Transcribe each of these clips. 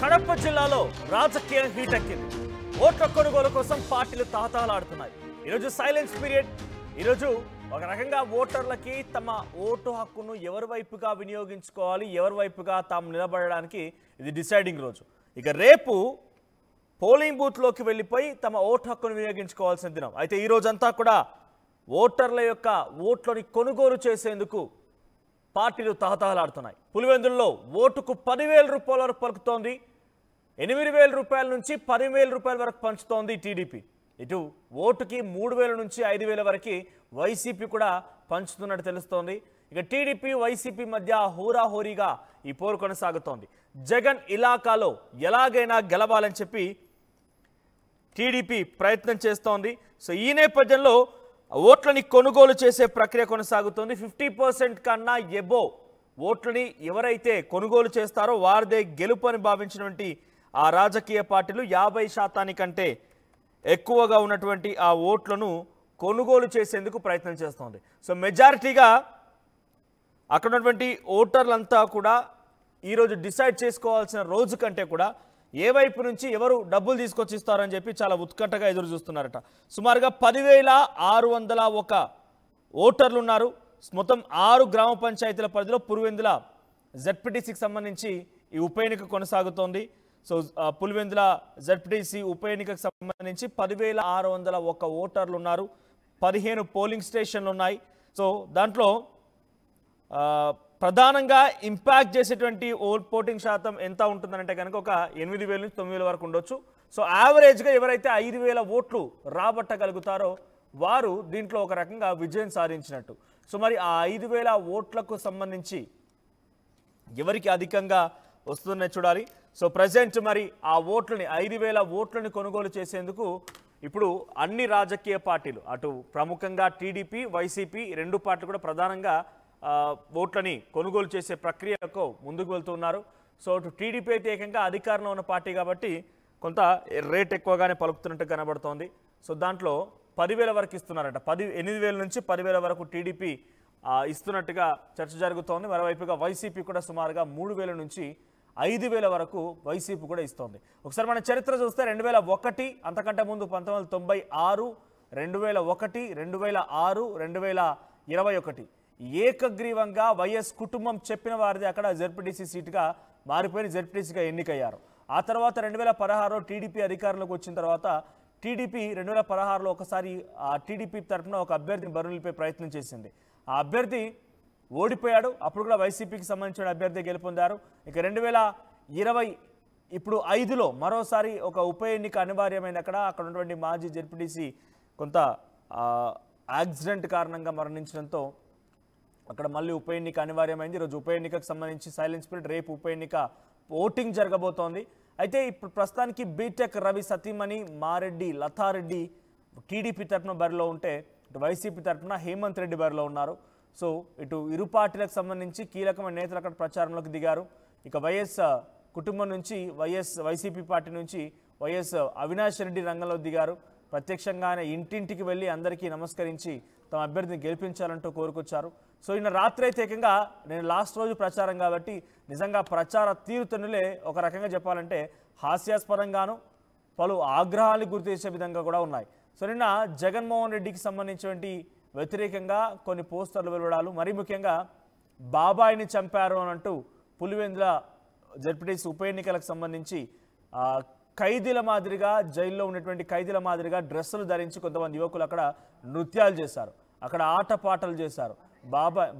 కడప జిల్లాలో రాజకీయం హీటెక్కింది. ఓట్ల కొనుగోలు కోసం పార్టీలు తాతాలాడుతున్నాయి. ఈరోజు సైలెన్స్ పీరియడ్. ఈరోజు ఒక రకంగా ఓటర్లకి తమ ఓటు హక్కును ఎవరి వైపుగా వినియోగించుకోవాలి, ఎవరి వైపుగా తాము నిలబడడానికి ఇది డిసైడింగ్ రోజు. ఇక రేపు పోలింగ్ బూత్లోకి వెళ్ళిపోయి తమ ఓటు హక్కును వినియోగించుకోవాల్సిన దినం. అయితే ఈ రోజంతా కూడా ఓటర్ల యొక్క ఓట్లని కొనుగోలు చేసేందుకు పార్టీలు తహతహలాడుతున్నాయి. పులివెందుల్లో ఓటుకు 10,000 రూపాయల వరకు పలుకుతోంది. 8,000 రూపాయల నుంచి 10,000 రూపాయల వరకు పంచుతోంది టీడీపీ. ఇటు ఓటుకి 3,000 నుంచి 5,000 వరకు వైసీపీ కూడా పంచుతున్నట్టు తెలుస్తోంది. ఇక టీడీపీ వైసీపీ మధ్య హోరాహోరీగా ఈ పోరు కొనసాగుతోంది. జగన్ ఇలాకాలో ఎలాగైనా గెలవాలని చెప్పి టీడీపీ ప్రయత్నం చేస్తోంది. సో ఈ నేపథ్యంలో ఓట్లని కొనుగోలు చేసే ప్రక్రియ కొనసాగుతోంది. 50% కన్నా ఎబో ఓట్లని ఎవరైతే కొనుగోలు చేస్తారో వారిదే గెలుపు అని భావించినటువంటి ఆ రాజకీయ పార్టీలు 50% కంటే ఎక్కువగా ఉన్నటువంటి ఆ ఓట్లను కొనుగోలు చేసేందుకు ప్రయత్నం చేస్తోంది. సో మెజారిటీగా అక్కడ ఉన్నటువంటి ఓటర్లంతా కూడా ఈరోజు డిసైడ్ చేసుకోవాల్సిన రోజు కంటే కూడా ఏ వైపు నుంచి ఎవరు డబ్బులు తీసుకొచ్చి ఇస్తారని చెప్పి చాలా ఉత్కంఠగా ఎదురు చూస్తున్నారట. సుమారుగా 10,601 ఓటర్లు ఉన్నారు. మొత్తం 6 గ్రామ పంచాయతీల పరిధిలో పులివెందుల జెడ్పీటీసీకి సంబంధించి ఈ ఉప ఎన్నిక కొనసాగుతోంది. సో పులివెందుల జెడ్పీటీసీ ఉప ఎన్నికకు సంబంధించి 10,601 ఓటర్లు ఉన్నారు. 15 పోలింగ్ స్టేషన్లు ఉన్నాయి. సో దాంట్లో ప్రధానంగా ఇంపాక్ట్ చేసేటువంటి ఓటింగ్ శాతం ఎంత ఉంటుందంటే కనుక ఒక 8,000 నుంచి 9,000 వరకు ఉండొచ్చు. సో యావరేజ్గా ఎవరైతే 5,000 ఓట్లు రాబట్టగలుగుతారో వారు దీంట్లో ఒక రకంగా విజయం సాధించినట్టు. సో మరి ఆ 5,000 ఓట్లకు సంబంధించి ఎవరికి అధికంగా వస్తుందనే చూడాలి. సో ప్రజెంట్ మరి ఆ ఓట్లని 5,000 ఓట్లని కొనుగోలు చేసేందుకు ఇప్పుడు అన్ని రాజకీయ పార్టీలు అటు ప్రముఖంగా టీడీపీ వైసీపీ రెండు పార్టీలు కూడా ప్రధానంగా ఓట్లని కొనుగోలు చేసే ప్రక్రియకు ముందుకు వెళ్తున్నారు. సో అటు టీడీపీ అయితే ఏకంగా అధికారంలో ఉన్న పార్టీ కాబట్టి కొంత రేట్ ఎక్కువగానే పలుకుతున్నట్టు కనబడుతోంది. సో దాంట్లో 10,000 వరకు ఇస్తున్నారట. 8,000 నుంచి 10,000 వరకు టీడీపీ ఇస్తున్నట్టుగా చర్చ జరుగుతోంది. మరోవైపుగా వైసీపీ కూడా సుమారుగా 3,000 నుంచి 5,000 వరకు వైసీపీ కూడా ఇస్తోంది. ఒకసారి మన చరిత్ర చూస్తే 2001, అంతకంటే ముందు 1996, 2001, 2006, 2021 ఏకగ్రీవంగా వైఎస్ కుటుంబం చెప్పిన వారిది అక్కడ జెడ్పీటీసీ సీటుగా మారిపోయి జెడ్పీటీసీగా ఎన్నికయ్యారు. ఆ తర్వాత 2016 టీడీపీ అధికారంలోకి వచ్చిన తర్వాత టీడీపీ 2016లో ఒకసారి ఆ టీడీపీ తరఫున ఒక అభ్యర్థిని బరినిలిపే ప్రయత్నం చేసింది. ఆ అభ్యర్థి ఓడిపోయాడు. అప్పుడు కూడా వైసీపీకి సంబంధించిన అభ్యర్థి గెలుపొందారు. ఇక 2020 ఇప్పుడు 5లో మరోసారి ఒక ఉప ఎన్నిక అనివార్యమైంది. అక్కడ ఉన్నటువంటి మాజీ జెడ్పీటీసీ కొంత యాక్సిడెంట్ కారణంగా మరణించడంతో అక్కడ మళ్ళీ ఉప ఎన్నిక అనివార్యమైంది. ఈరోజు ఉప ఎన్నికకు సంబంధించి సైలెన్స్ పీరియడ్, రేపు ఉప ఎన్నిక ఓటింగ్ జరగబోతోంది. అయితే ఇప్పుడు ప్రస్తుతానికి బీటెక్ రవి సతీమణి మారెడ్డి లతారెడ్డి టీడీపీ తరఫున బరిలో ఉంటే ఇటు వైసీపీ తరఫున హేమంత్ రెడ్డి బరిలో ఉన్నారు. సో ఇటు ఇరు పార్టీలకు సంబంధించి కీలకమైన నేతలు అక్కడ ప్రచారంలోకి దిగారు. ఇక వైఎస్ కుటుంబం నుంచి వైసీపీ పార్టీ నుంచి వైఎస్ అవినాష్ రెడ్డి రంగంలో దిగారు. ప్రత్యక్షంగానే ఇంటింటికి వెళ్ళి అందరికీ నమస్కరించి తమ అభ్యర్థిని గెలిపించాలంటూ కోరుకొచ్చారు. సో ఈయన రాత్రి అయితే ఏకంగా నేను లాస్ట్ రోజు ప్రచారం కాబట్టి నిజంగా ప్రచార తీరుతనులే ఒక రకంగా చెప్పాలంటే హాస్యాస్పదంగాను పలు ఆగ్రహాలు గుర్తు చేసే విధంగా కూడా ఉన్నాయి. సో నిన్న జగన్మోహన్ రెడ్డికి సంబంధించినటువంటి వ్యతిరేకంగా కొన్ని పోస్టర్లు వెలువడాలు, మరీ ముఖ్యంగా బాబాయిని చంపారు అని అంటూ పులివెందుల జెడ్పీటీసీ ఉప ఎన్నికలకు సంబంధించి ఖైదీల మాదిరిగా జైల్లో ఉన్నటువంటి ఖైదీల మాదిరిగా డ్రెస్సులు ధరించి కొంతమంది యువకులు అక్కడ నృత్యాలు చేశారు, అక్కడ ఆటపాటలు చేశారు.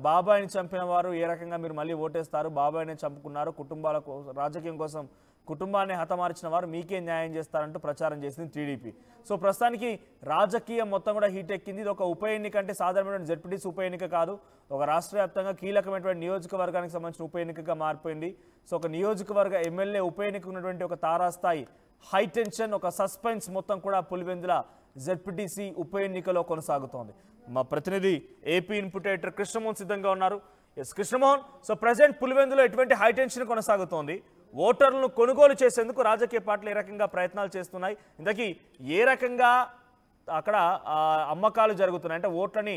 బాబాయిని చంపిన వారు ఏ రకంగా మీరు మళ్ళీ ఓటేస్తారు, బాబాయిని చంపుకున్నారు, కుటుంబాల రాజకీయం కోసం కుటుంబాన్ని హతమార్చిన వారు మీకే న్యాయం చేస్తారంటూ ప్రచారం చేసింది టీడీపీ. సో ప్రస్తుతానికి రాజకీయం మొత్తం కూడా హీట్ ఎక్కింది. ఇది ఒక ఉప ఎన్నిక అంటే సాధారణమైన జెడ్పీటీసీ ఉప ఎన్నిక కాదు, ఒక రాష్ట్ర వ్యాప్తంగా కీలకమైనటువంటి నియోజకవర్గానికి సంబంధించిన ఉప ఎన్నికగా మారిపోయింది. సో ఒక నియోజకవర్గ ఎమ్మెల్యే ఉప ఎన్నిక ఉన్నటువంటి ఒక తారాస్థాయి హై టెన్షన్, ఒక సస్పెన్స్ మొత్తం కూడా పులివెందుల జెడ్పీటీసీ ఉప ఎన్నికలో కొనసాగుతోంది. మా ప్రతినిధి ఏపీ ఇన్పుట్ ఎడిటర్ కృష్ణమోహన్ సిద్ధంగా ఉన్నారు. ఎస్ కృష్ణమోహన్, సో ప్రజెంట్ పులివెందులో ఎటువంటి హై టెన్షన్ కొనసాగుతోంది? ఓటర్లను కొనుగోలు చేసేందుకు రాజకీయ పార్టీలు ఏ రకంగా ప్రయత్నాలు చేస్తున్నాయి? ఇంతకీ ఏ రకంగా అక్కడ అమ్మకాలు జరుగుతున్నాయి? అంటే ఓట్లని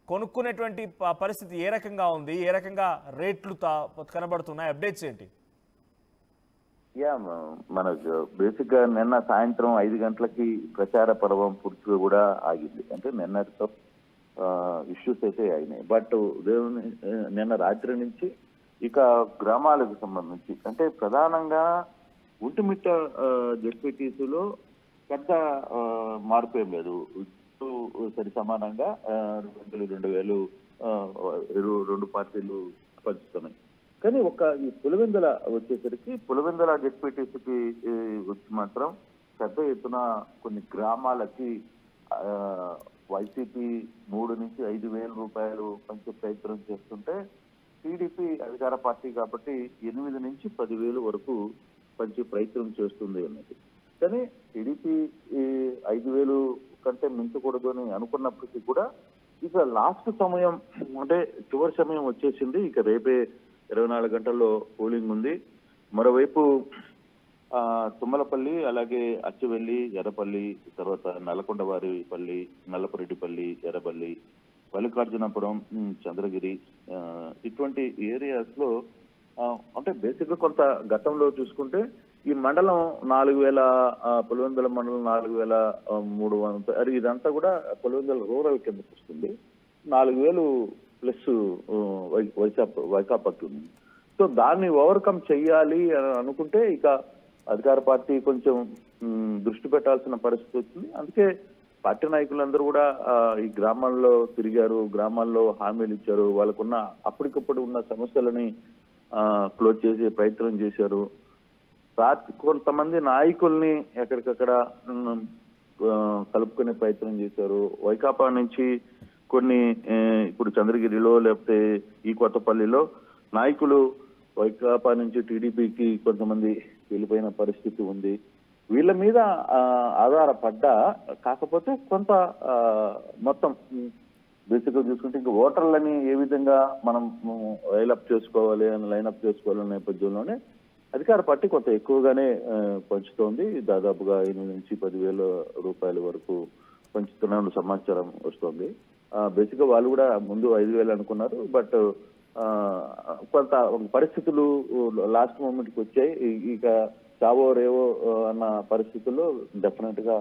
కొనుక్కునేటువంటి పరిస్థితి ఏ రకంగా ఉంది, ఏ రకంగా రేట్లు కనబడుతున్నాయి, అప్డేట్స్ ఏంటి? యా మనకు బేసిక్ గా నిన్న సాయంత్రం 5 గంటలకి ప్రచార పర్వం పూర్తిగా కూడా ఆగింది. అంటే నిన్నటితో ఇష్యూస్ అయితే అయినాయి. బట్ నిన్న రాత్రి నుంచి ఇక గ్రామాలకు సంబంధించి అంటే ప్రధానంగా ఒంటిమిట్ట జెడ్పీటీసీలో పెద్ద మార్పు ఏం లేదు. సరి సమానంగా 2000 రెండు పార్టీలు పంచుతున్నాయి. కానీ ఈ పులివెందుల వచ్చేసరికి పులివెందుల జెడ్పీటీసీకి వచ్చి మాత్రం పెద్ద ఎత్తున కొన్ని గ్రామాలకి వైసీపీ 3 నుంచి 5,000 రూపాయలు పంచే ప్రయత్నం చేస్తుంటే టీడీపీ అధికార పార్టీ కాబట్టి 8 నుంచి 10,000 వరకు పంచే ప్రయత్నం చేస్తుంది అన్నది. కానీ టీడీపీ 5,000 కంటే మించకూడదు అని అనుకున్నప్పటికీ కూడా ఇక లాస్ట్ సమయం అంటే చివరి సమయం వచ్చేసింది. ఇక రేపే 24 గంటల్లో పోలింగ్ ఉంది. మరోవైపు తుమ్మలపల్లి, అలాగే అచ్చివెల్లి, ఎర్రపల్లి, తర్వాత నల్లకొండవారిపల్లి, నల్లపురెడ్డిపల్లి, ఎర్రపల్లి, మల్లికార్జునపురం, చంద్రగిరి ఇటువంటి ఏరియాస్ లో అంటే బేసిక్ గా కొంత గతంలో చూసుకుంటే ఈ మండలం 4,000 పులివెందుల మండలం 4,300 ఇదంతా కూడా పులివెందుల రూరల్ కిందకి వస్తుంది. 4,000 ప్లస్ వైకాపాకి ఉంది. సో దాన్ని ఓవర్కమ్ చెయ్యాలి అని అనుకుంటే ఇక అధికార పార్టీ కొంచెం దృష్టి పెట్టాల్సిన పరిస్థితి వచ్చింది. అందుకే పార్టీ నాయకులందరూ కూడా ఈ గ్రామాల్లో తిరిగారు, గ్రామాల్లో హామీలు ఇచ్చారు, వాళ్ళకున్న అప్పటికప్పుడు ఉన్న సమస్యలని క్లోజ్ చేసే ప్రయత్నం చేశారు. కొంతమంది నాయకుల్ని ఎక్కడికక్కడ కలుపుకునే ప్రయత్నం చేశారు. వైకాపా నుంచి కొన్ని ఇప్పుడు చంద్రగిరిలో లేకపోతే ఈ కొత్తపల్లిలో నాయకులు వైకాపా నుంచి టీడీపీకి కొంతమంది వెళ్ళిపోయిన పరిస్థితి ఉంది. వీళ్ళ మీద ఆధారపడ్డా కాకపోతే కొంత మొత్తం బేసిక్ గా చూసుకుంటే ఇంకా ఓటర్లని ఏ విధంగా మనం లైనప్ చేసుకోవాలనే నేపథ్యంలోనే అధికార పార్టీ కొంత ఎక్కువగానే పంచుతోంది. దాదాపుగా 8 నుంచి 10,000 రూపాయల వరకు పంచుతున్న సమాచారం వస్తుంది. బేసిక్ గా వాళ్ళు కూడా ముందు 5,000 అనుకున్నారు. బట్ కొంత పరిస్థితులు లాస్ట్ మూమెంట్ కి వచ్చాయి. ఇక చావో రేవో అన్న పరిస్థితుల్లో డెఫినెట్ గా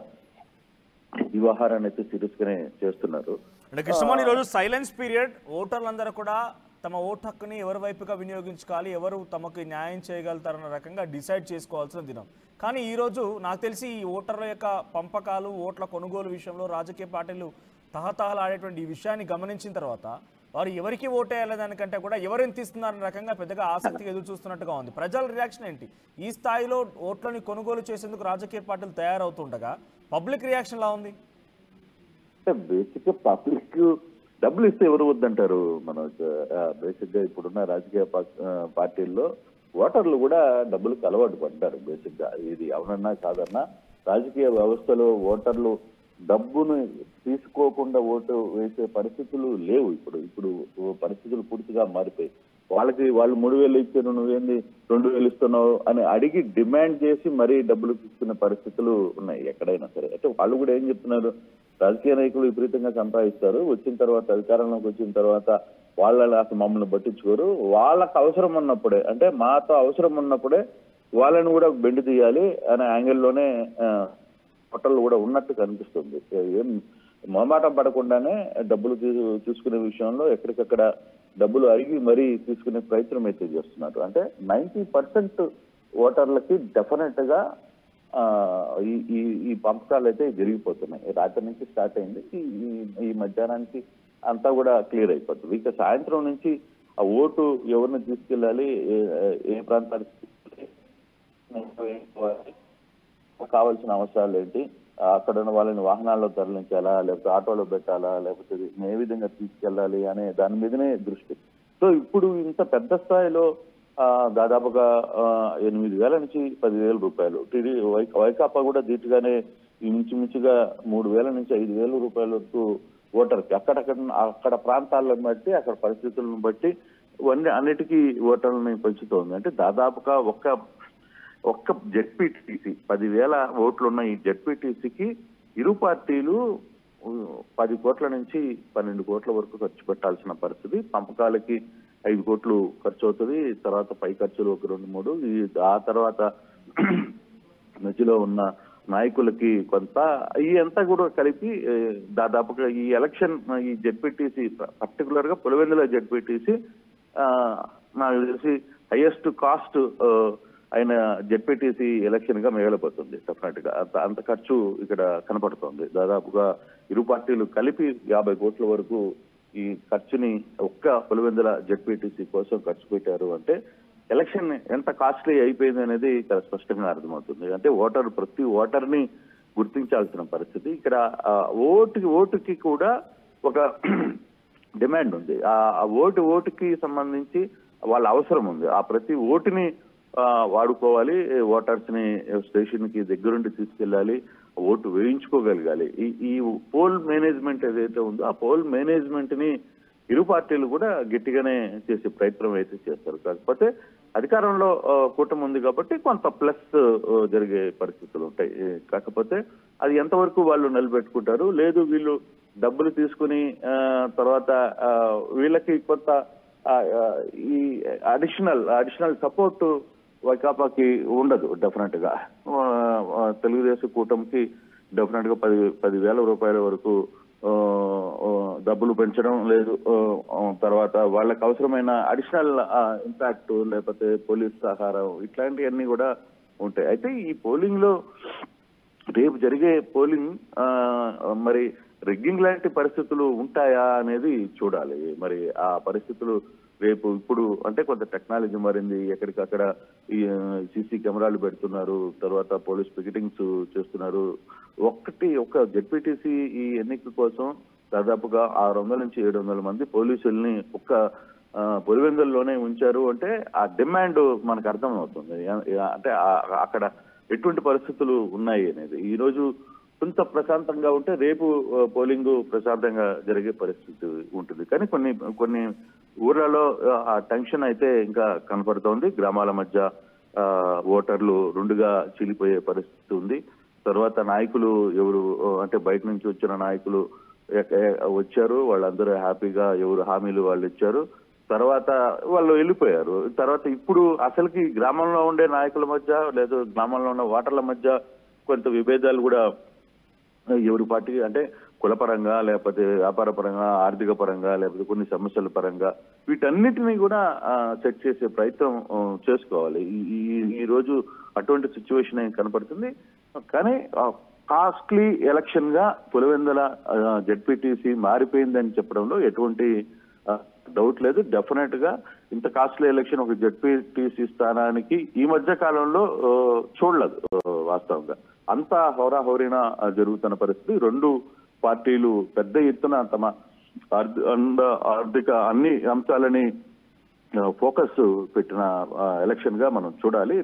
ఈ వ్యవహారాన్ని అయితే సీరియస్ గానే చేస్తున్నారు. అంటే కృష్ణమోహన్, ఈరోజు సైలెన్స్ పీరియడ్, ఓటర్లందరూ కూడా తమ ఓటు హక్కుని ఎవరి వైపుగా వినియోగించుకోవాలి, ఎవరు తమకు న్యాయం చేయగలుగుతారన్న రకంగా డిసైడ్ చేసుకోవాల్సిన దినం. కానీ ఈరోజు నాకు తెలిసి ఈ ఓటర్ల యొక్క పంపకాలు, ఓట్ల కొనుగోలు విషయంలో రాజకీయ పార్టీలు తహతహలాడేటువంటి ఈ విషయాన్ని గమనించిన తర్వాత వారు ఎవరికి ఓటేయాలి దానికంటే కూడా ఎవరిని తీస్తున్నారన్న రకంగా పెద్దగా ఆసక్తిగా ఎదురు చూస్తున్నట్టుగా ఉంది. ప్రజల రియాక్షన్ ఏంటి? ఈ స్థాయిలో ఓట్లని కొనుగోలు చేసేందుకు రాజకీయ పార్టీలు తయారవుతుండగా పబ్లిక్ రియాక్షన్ ఎలా ఉంది? బేసిక్ గా పబ్లిక్ డబ్బులు ఇస్తే ఎవరు వద్దంటారు? మన బేసిక్ గా ఇప్పుడున్న రాజకీయ పార్టీల్లో ఓటర్లు కూడా డబ్బులకు అలవాటు పడ్డారు. బేసిక్ గా ఇది అవునన్నా కాదన్నా రాజకీయ వ్యవస్థలో ఓటర్లు డబ్బును తీసుకోకుండా ఓటు వేసే పరిస్థితులు లేవు. ఇప్పుడు పరిస్థితులు పూర్తిగా మారిపోయి వాళ్ళు 3,000 ఇచ్చారు, నువ్వేంది 2,000 ఇస్తున్నావు అని అడిగి డిమాండ్ చేసి మరీ డబ్బులు తీసుకునే పరిస్థితులు ఉన్నాయి ఎక్కడైనా సరే. అంటే వాళ్ళు కూడా ఏం చెప్తున్నారు, రాజకీయ నాయకులు విపరీతంగా సంపాదిస్తారు, వచ్చిన తర్వాత అధికారంలోకి వచ్చిన తర్వాత వాళ్ళని అసలు మమ్మల్ని పట్టించుకోరు, వాళ్ళకు అవసరం ఉన్నప్పుడే అంటే మాతో అవసరం ఉన్నప్పుడే వాళ్ళని కూడా బెండు తీయాలి అనే యాంగిల్లోనే హోటళ్ళు కూడా ఉన్నట్టు కనిపిస్తుంది. ఏం మొహమాటం పడకుండానే డబ్బులు తీసుకునే విషయంలో ఎక్కడికక్కడ డబ్బులు అడిగి మరీ తీసుకునే ప్రయత్నం అయితే చేస్తున్నారు. అంటే 90% ఓటర్లకి డెఫినెట్ గా ఈ పంపకాలు అయితే జరిగిపోతున్నాయి. రాత్రి నుంచి స్టార్ట్ అయింది, ఈ మధ్యాహ్నానికి అంతా కూడా క్లియర్ అయిపోతుంది. ఇక సాయంత్రం నుంచి ఆ ఓటు ఎవరిని తీసుకెళ్ళాలి, ఏ ప్రాంతానికి కావాల్సిన అవసరాలు ఏంటి, అక్కడ ఉన్న వాళ్ళని వాహనాల్లో తరలించాలా, లేకపోతే ఆటోలో పెట్టాలా, లేకపోతే ఏ విధంగా తీసుకెళ్ళాలి అనే దాని మీదనే దృష్టి. సో ఇప్పుడు ఇంత పెద్ద స్థాయిలో దాదాపుగా 8,000 నుంచి 10,000 రూపాయలు వైకాపా కూడా ధీటుగానే ఇంచుమించుగా 3,000 నుంచి 5,000 రూపాయల వరకు ఓటర్కి అక్కడ ప్రాంతాలను బట్టి అక్కడ పరిస్థితులను బట్టి అన్నిటికీ ఓటర్లని పంచుతోంది. అంటే దాదాపుగా ఒక్క జెడ్పీటీసీ 10,000 ఓట్లు ఉన్న ఈ జెడ్పీటీసీకి ఇరు పార్టీలు 10 కోట్ల నుంచి 12 కోట్ల వరకు ఖర్చు పెట్టాల్సిన పరిస్థితి. పంపకాలకి 5 కోట్లు ఖర్చు అవుతుంది, తర్వాత పై ఖర్చులు ఒక 2-3, ఆ తర్వాత మధ్యలో ఉన్న నాయకులకి కొంత ఈ అంతా కూడా కలిపి దాదాపుగా ఈ ఎలక్షన్ ఈ జెడ్పీటీసీ పర్టికులర్ గా పులివెందుల జెడ్పీటీసీ నాకు తెలిసి హైయెస్ట్ కాస్ట్ అయిన జెడ్పీటీసీ ఎలక్షన్ గా మిగలబోతుంది డెఫినెట్ గా. అంత ఖర్చు ఇక్కడ కనపడుతోంది. దాదాపుగా ఇరు పార్టీలు కలిపి 50 కోట్ల వరకు ఈ ఖర్చుని ఒక్క పులివెందుల జెడ్పీటీసీ కోసం ఖర్చు పెట్టారు అంటే ఎలక్షన్ ఎంత కాస్ట్లీ అయిపోయింది అనేది ఇక్కడ స్పష్టంగా అర్థమవుతుంది. అంటే ప్రతి ఓటర్ని గుర్తించాల్సిన పరిస్థితి ఇక్కడ. ఓటుకి కూడా ఒక డిమాండ్ ఉంది. ఆ ఓటుకి సంబంధించి వాళ్ళ అవసరం ఉంది. ఆ ప్రతి ఓటుని వాడుకోవాలి. ఓటర్స్ ని స్టేషన్ కి దగ్గరుండి తీసుకెళ్ళాలి. ఓటు వేయించుకోగలగాలి. ఈ పోల్ మేనేజ్మెంట్ ఏదైతే ఉందో ఆ పోల్ మేనేజ్మెంట్ ని ఇరు పార్టీలు కూడా గట్టిగానే చేసే ప్రయత్నం అయితే చేస్తారు. కాకపోతే అధికారంలో కూటమి ఉంది కాబట్టి కొంత ప్లస్ జరిగే పరిస్థితులు ఉంటాయి. కాకపోతే అది ఎంతవరకు వాళ్ళు నిలబెట్టుకుంటారు, లేదు వీళ్ళు డబ్బులు తీసుకుని తర్వాత వీళ్ళకి కొంత ఈ అడిషనల్ సపోర్ట్ వైకాపాకి ఉండదు. డెఫినెట్ గా తెలుగుదేశం కూటమికి డెఫినెట్ గా 10,000 రూపాయల వరకు డబ్బులు పెంచడం లేదు. తర్వాత వాళ్ళకి అవసరమైన అడిషనల్ ఇంపాక్ట్ లేకపోతే పోలీస్ సహకారం ఇట్లాంటివన్నీ కూడా ఉంటాయి. అయితే ఈ పోలింగ్ లో రేపు జరిగే పోలింగ్ మరి రిగ్గింగ్ లాంటి పరిస్థితులు ఉంటాయా అనేది చూడాలి. మరి ఆ పరిస్థితులు రేపు ఇప్పుడు అంటే కొంత టెక్నాలజీ మారింది. ఎక్కడికక్కడ ఈ సీసీ కెమెరాలు పెడుతున్నారు. తర్వాత పోలీస్ పికెటింగ్స్ చేస్తున్నారు. ఒక జెడ్పీటీసీ ఈ ఎన్నిక కోసం దాదాపుగా 600 నుంచి 700 మంది పోలీసుల్ని పులివెందుల్లోనే ఉంచారు అంటే ఆ డిమాండ్ మనకు అర్థం అవుతుంది. అంటే అక్కడ ఎటువంటి పరిస్థితులు ఉన్నాయి అనేది. ఈ రోజు కొంత ప్రశాంతంగా ఉంటే రేపు పోలింగ్ ప్రశాంతంగా జరిగే పరిస్థితి ఉంటుంది. కానీ కొన్ని ఊర్లలో ఆ టెన్షన్ అయితే ఇంకా కనపడుతోంది. గ్రామాల మధ్య ఓటర్లు రెండుగా చీలిపోయే పరిస్థితి ఉంది. తర్వాత నాయకులు ఎవరు అంటే బయట నుంచి వచ్చిన నాయకులు వచ్చారు. వాళ్ళందరూ హ్యాపీగా ఎవరు హామీలు వాళ్ళు ఇచ్చారు. తర్వాత వాళ్ళు వెళ్ళిపోయారు. తర్వాత ఇప్పుడు అసలుకి గ్రామంలో ఉండే నాయకుల మధ్య లేదా గ్రామంలో ఉన్న ఓటర్ల మధ్య కొంత విభేదాలు కూడా ఎవరి పార్టీ అంటే కులపరంగా లేకపోతే వ్యాపార పరంగా ఆర్థిక పరంగా లేకపోతే కొన్ని సమస్యల పరంగా వీటన్నిటినీ కూడా సెట్ చేసే ప్రయత్నం చేసుకోవాలి. ఈ రోజు అటువంటి సిచ్యువేషన్ ఏం కనపడుతుంది. కానీ కాస్ట్లీ ఎలక్షన్ గా పులివెందుల జెడ్పీటీసీ మారిపోయిందని చెప్పడంలో ఎటువంటి డౌట్ లేదు. డెఫినెట్ గా ఇంత కాస్ట్లీ ఎలక్షన్ ఒక జెడ్పీటీసీ స్థానానికి ఈ మధ్య కాలంలో చూడలేదు. వాస్తవంగా అంతా హోరాహోరీన జరుగుతున్న పరిస్థితి. రెండు పార్టీలు పెద్ద ఎత్తున తమ ఆర్థిక అన్ని అంశాలని ఫోకస్ పెట్టిన ఎలక్షన్ గా మనం చూడాలి.